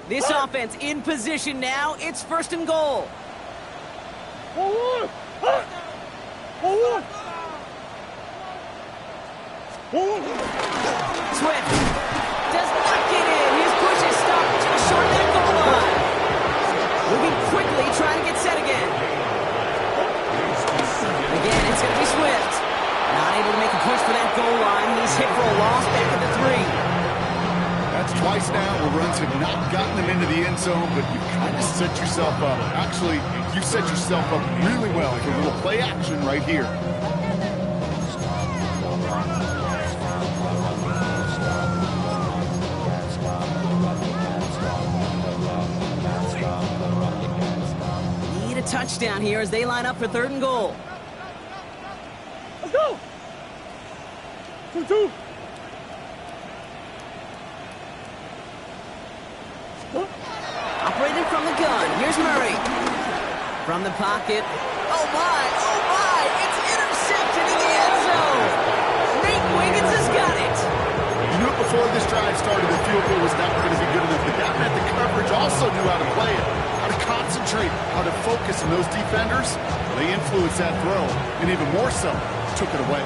This offense in position now. It's first and goal. 1-1. Swift does not get in. His push is stopped just short of that goal line. Moving quickly, trying to get set again. Again, it's going to be Swift. Not able to make a push for that goal line. He's hit for a loss back at the 3. That's twice now where runs have not gotten them into the end zone, but you kind of set yourself up. Actually, you set yourself up really well for a little play action right here. Need a touchdown here as they line up for third and goal. Let's go. 2-2. Operating from the gun. Here's Murray. From the pocket. Oh my, it's intercepted in the end zone. Nate Wiggins has got it. You knew it before this drive started, the field goal was not going to be good enough, but that meant the coverage also knew how to play it, how to concentrate, how to focus on those defenders. They influenced that throw, and even more so, took it away.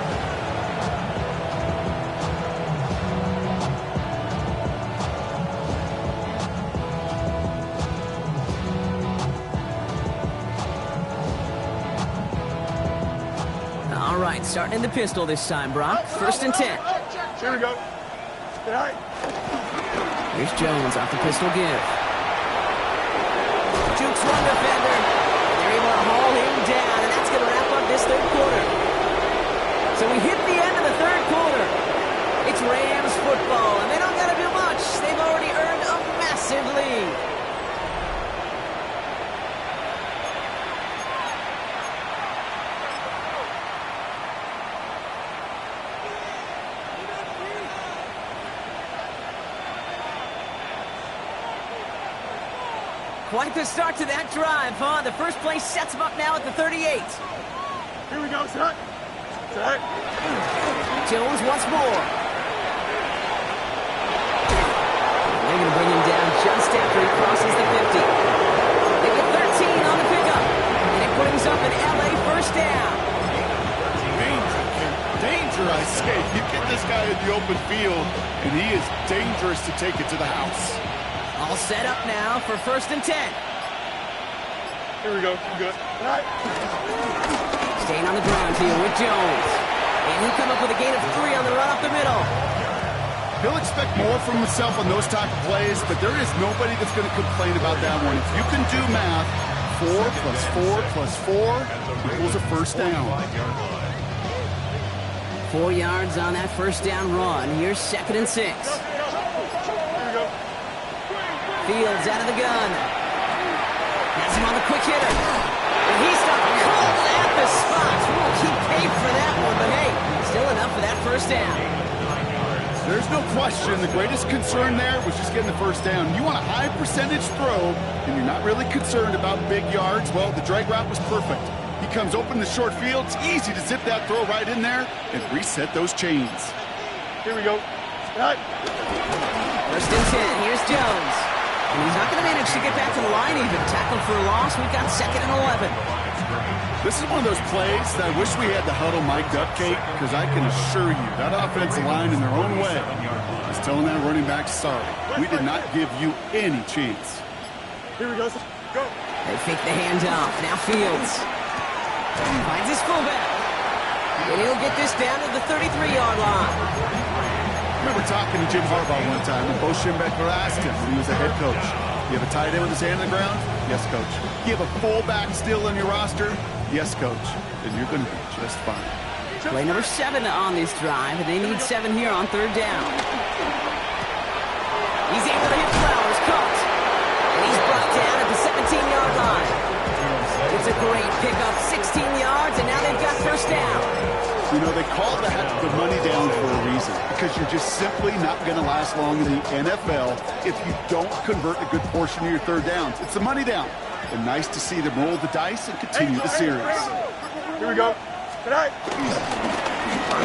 starting in the pistol this time, Brock. 1st and 10. Here we go. All right. Here's Jones off the pistol give. Jukes one defender. They're able to haul him down, and that's going to wrap up this 3rd quarter. So we hit the end of the 3rd quarter. It's Rams football, and they don't got to do much. They've already earned a massive lead. Quite the start to that drive, huh? The first play sets them up now at the 38. Here we go, set. Set. Jones once more. They're going to bring him down just after he crosses the 50. They get 13 on the pickup. And it brings up an LA 1st down. Danger, I say. You get this guy in the open field, and he is dangerous to take it to the house. All set up now for 1st and 10. Here we go. Good. All right. Staying on the ground here with Jones. And he come up with a gain of 3 on the run up the middle. He'll expect more from himself on those type of plays, but there is nobody that's going to complain about that one. If you can do math, 4 plus 4 plus 4 equals a 1st down. 4 yards on that 1st down run. Here's 2nd and 6. Fields out of the gun. Has him on the quick hitter. And he's stopped cold at the spot. We'll keep paid for that one, but hey, still enough for that 1st down. There's no question. The greatest concern there was just getting the 1st down. You want a high percentage throw, and you're not really concerned about big yards. Well, the drag route was perfect. He comes open the short field. It's easy to zip that throw right in there and reset those chains. Here we go. Right. 1st and 10. Here's Jones. And he's not going to manage to get back to the line even. Tackled for a loss. We've got 2nd and 11. This is one of those plays that I wish we had the huddle mic'd up, Kate, because I can assure you that offensive line in their own way is telling that running back, sorry, we did not give you any chance. Here we go. Go. They fake the handoff. Now Fields finds his fullback. And he'll get this down to the 33-yard line. I remember talking to Jim Harbaugh one time, and Bo Schembechler asked him when he was a head coach, you have a tight end with his hand on the ground? Yes, coach. You have a fullback still on your roster? Yes, coach. Then you're going to be just fine. Play number 7 on this drive, and they need 7 here on 3rd down. He's able to hit Flowers, caught. And he's brought down at the 17-yard line. It's a great pickup, 16 yards, and now they've got 1st down. You know, they call that the money down for a reason, because you're just simply not going to last long in the NFL if you don't convert a good portion of your 3rd downs. It's the money down. And nice to see them roll the dice and continue the series. Here we go. Good night.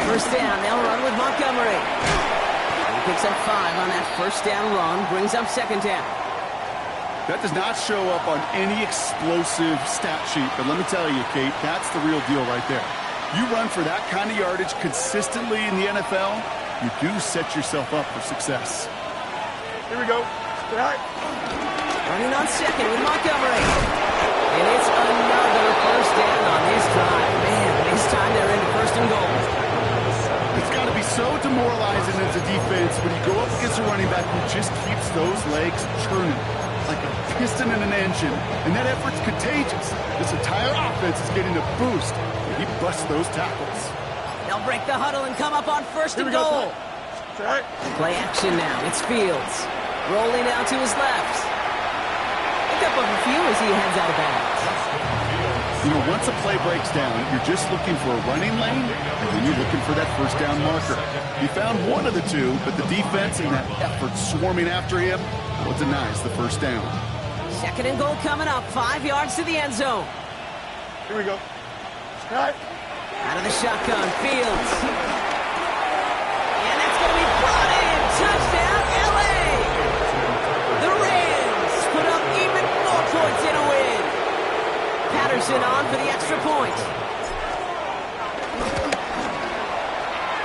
1st down, they'll run with Montgomery. He picks up 5 on that 1st down run, brings up 2nd down. That does not show up on any explosive stat sheet, but let me tell you, Kate, that's the real deal right there. You run for that kind of yardage consistently in the NFL, you do set yourself up for success. Here we go. Good night. Running on 2nd with Montgomery. And it's another 1st down on this drive. Man, this time they're into 1st and goal. It's got to be so demoralizing as a defense when you go up against a running back who just keeps those legs churning like a piston in an engine. And that effort's contagious. This entire offense is getting a boost. He busts those tackles. They'll break the huddle and come up on 1st and goal. Right. Play action now. It's Fields. Rolling out to his left. Pick up a few as he heads out of bounds. You know, once a play breaks down, you're just looking for a running lane, and then you're looking for that 1st down marker. He found one of the two, but the defense and that effort swarming after him, well, denies the 1st down. 2nd and goal coming up. 5 yards to the end zone. Here we go. Right. Out of the shotgun, Fields. And that's going to be brought in. Touchdown, LA! The Rams put up even more points in a win. Patterson on for the extra point.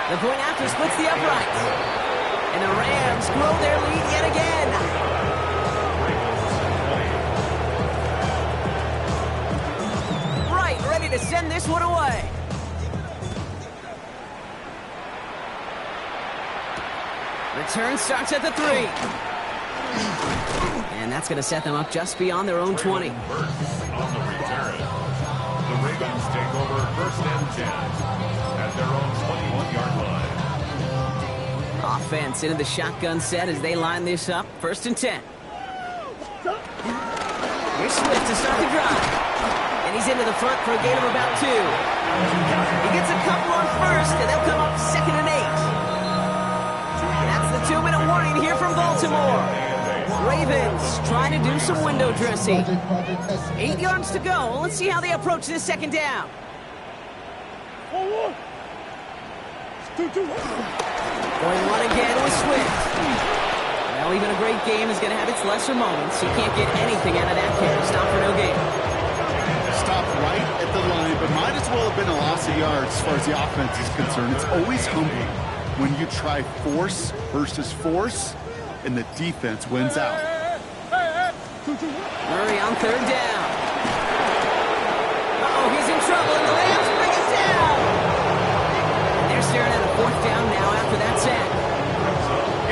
The point after splits the uprights. And the Rams grow their lead yet again. Right, ready to send this one away. Return starts at the 3. And that's going to set them up just beyond their own 20. Burks on the return. The Ravens take over 1st and 10 at their own 21-yard line. Offense into the shotgun set as they line this up. 1st and 10. Here's Swift to start the drive. And he's into the front for a gain of about 2. He gets a couple on 1st, and they'll come up 2nd and 8. That's the 2-minute warning here from Baltimore. Ravens trying to do some window dressing. 8 yards to go. Let's see how they approach this 2nd down. 2-2. Going one again with Swift. Well, even a great game is going to have its lesser moments. You can't get anything out of that carry. Stop for no gain. Stopped right at the line, but might as well have been a loss of yards as far as the offense is concerned. It's always humbling when you try force versus force, and the defense wins out. Murray on 3rd down. Uh-oh, he's in trouble, and the Rams bring it down. And they're staring at a 4th down now after that sack.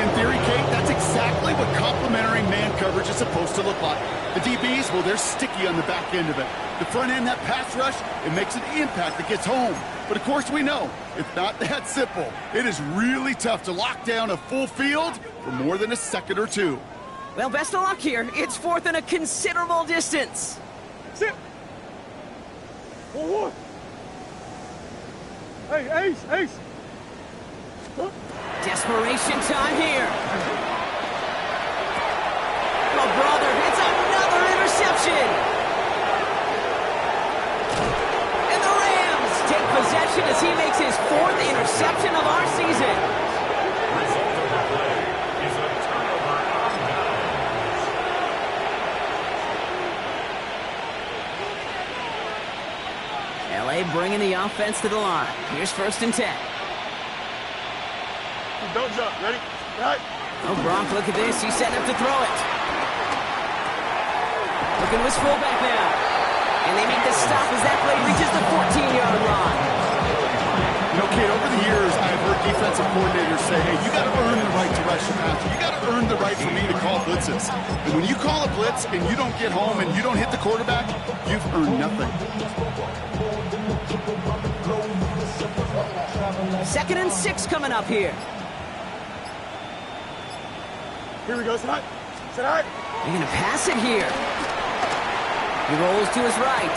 In theory, Kate, that's exactly what complementary man coverage is supposed to look like. The DBs, well, they're sticky on the back end of it. The front end, that pass rush, it makes an impact that gets home. But, of course, we know it's not that simple. It is really tough to lock down a full field for more than a second or 2. Well, best of luck here. It's 4th and a considerable distance. Sit. 4-1. Hey, Ace. Desperation time here. Oh, brother, it's another interception. And the Rams take possession as he makes his 4th interception of our season. Result of the play is a turnover on down. LA bringing the offense to the line. Here's 1st and 10. Don't jump. Ready? Right. Oh, Gronk, look at this. He's setting up to throw it. Looking to his fullback now. And they make the stop as that play reaches the 14-yard line. You know, Kate, over the years, I've heard defensive coordinators say, hey, you got to earn the right to rush the passer. You got to earn the right for me to call blitzes. And when you call a blitz and you don't get home and you don't hit the quarterback, you've earned nothing. 2nd and 6 coming up here. Here we go. Sit high. They're going to pass it here. He rolls to his right.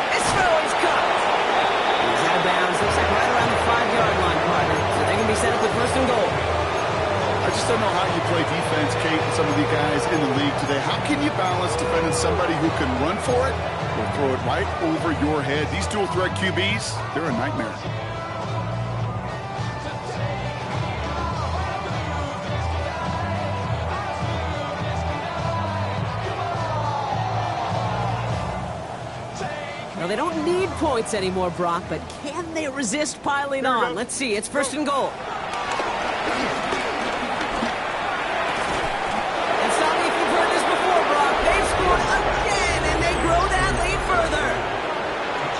This throw is caught. He's out of bounds. Looks like right around the 5-yard line, partner. So they're going to be set up with 1st and goal. I just don't know how you play defense, Kate, and some of the guys in the league today. How can you balance defending somebody who can run for it or throw it right over your head? These dual-threat QBs, they're a nightmare. Well, they don't need points anymore, Brock, but can they resist piling on? Let's see. It's 1st and goal. And stop me if you've heard this before, Brock. They've scored again, and they grow that lead further.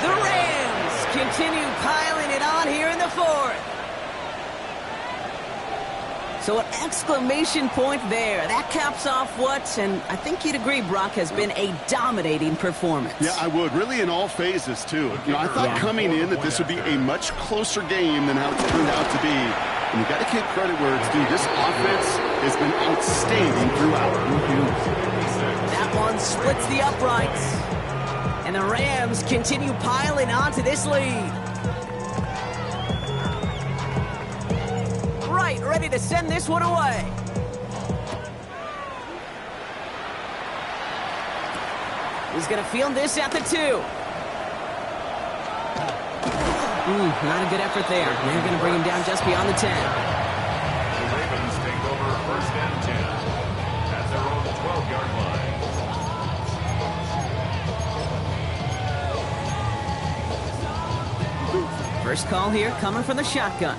The Rams continue piling it on here in the 4th. So an exclamation point there. That caps off what, and I think you'd agree, Brock, has been a dominating performance. Yeah, I would. Really in all phases, too. You know, I thought coming in that this would be a much closer game than how it's turned out to be. And you got to give credit where it's due. This offense has been outstanding throughout. That one splits the uprights. And the Rams continue piling onto this lead. Right, ready to send this one away. He's going to field this at the 2. Not a good effort there. They're going to bring him down just beyond the 10. The Ravens take over 1st and 10 at their own 12-yard line. First call here coming from the shotgun.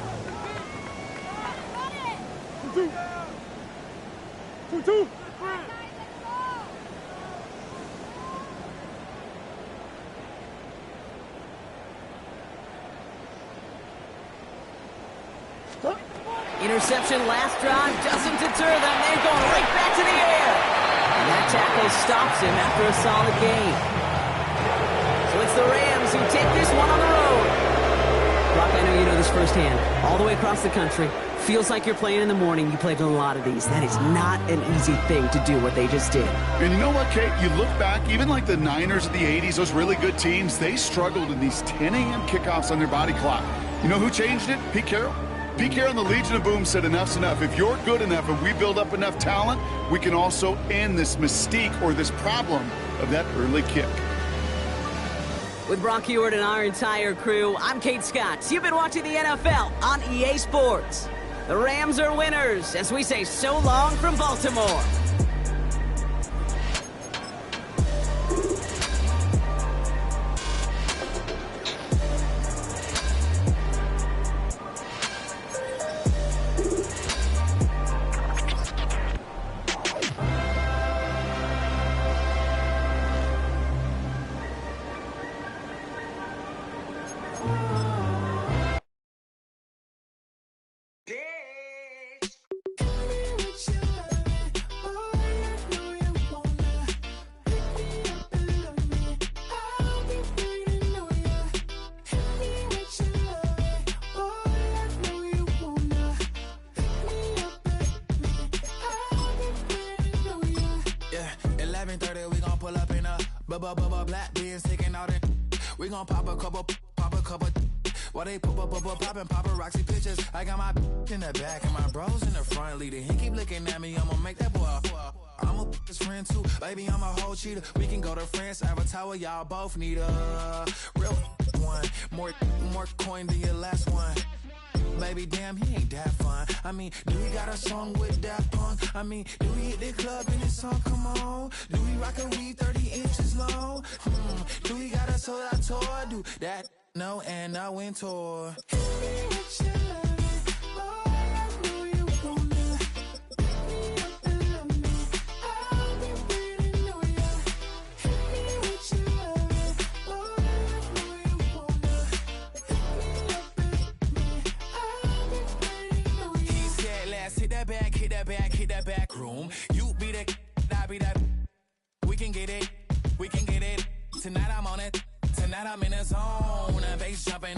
2-2. Interception last drive doesn't deter them. They're going right back to the air. And that tackle stops him after a solid gain. So it's the Rams who take this one on the road. Brock, I know you know this firsthand. All the way across the country. Feels like you're playing in the morning. You played a lot of these. That is not an easy thing to do what they just did. And you know what, Kate? You look back, even like the Niners of the 80s, those really good teams, they struggled in these 10 a.m. kickoffs on their body clock. You know who changed it? Pete Carroll. Pete Carroll and the Legion of Boom said enough's enough. If you're good enough and we build up enough talent, we can also end this mystique or this problem of that early kick. With Brock Huard and our entire crew, I'm Kate Scott. You've been watching the NFL on EA Sports. The Rams are winners as we say so long from Baltimore. Black beans taking out it. We gon' pop a couple. While they poppin' paparazzi pictures. I got my in the back and my bros in the front leader. He keep looking at me, I'ma make that boy. I'm a his friend too, baby. I'm a whole cheater. We can go to France, Avatar, y'all both need a real one. More coin than your last one. Baby, damn, he ain't that fun. I mean, do we got a song with that punk? I mean, do we hit the club in this song? Come on. Do we rock a weed 30 inches long? Do we got a sold out tour? Do that? No, and I went tour. Hit that back room. You be the, I be that. We can get it. Tonight I'm on it. Tonight I'm in a zone. Bass jumping.